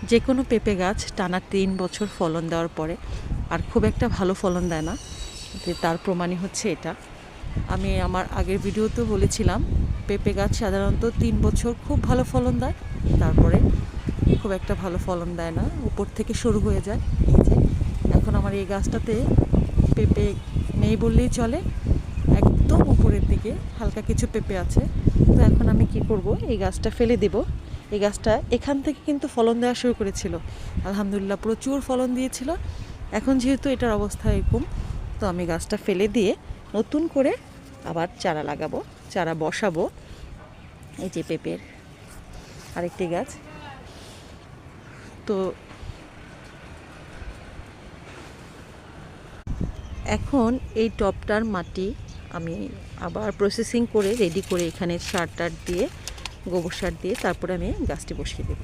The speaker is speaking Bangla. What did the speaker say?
যে কোনো পেঁপে গাছ টানা 3 বছর ফলন দেওয়ার পরে আর খুব একটা ভালো ফলন দেয় না, যে তার প্রমাণই হচ্ছে এটা। আমি আমার আগের ভিডিওতেও বলেছিলাম পেঁপে গাছ সাধারণত 3 বছর খুব ভালো ফলন দেয়, তারপরে খুব একটা ভালো ফলন দেয় না, উপর থেকে শুরু হয়ে যায়। এই যে এখন আমার এই গাছটাতে পেঁপে নেই বললেই চলে, একদম উপরের দিকে হালকা কিছু পেঁপে আছে। তো এখন আমি কি করব, এই গাছটা ফেলে দেব। এই গাছটা এখান থেকে কিন্তু ফলন দেওয়া শুরু করেছিল, আলহামদুলিল্লাহ প্রচুর ফলন দিয়েছিল। এখন যেহেতু এটার অবস্থা এরকম, তো আমি গাছটা ফেলে দিয়ে নতুন করে আবার চারা লাগাবো, চারা বসাবো। এই যে পেঁপের আরেকটি গাছ। তো এখন এই টবটার মাটি আমি আবার প্রসেসিং করে রেডি করে এখানে সার টার দিয়ে, গোবর সার দিয়ে তারপরে আমি গাছটি বসিয়ে দেবো।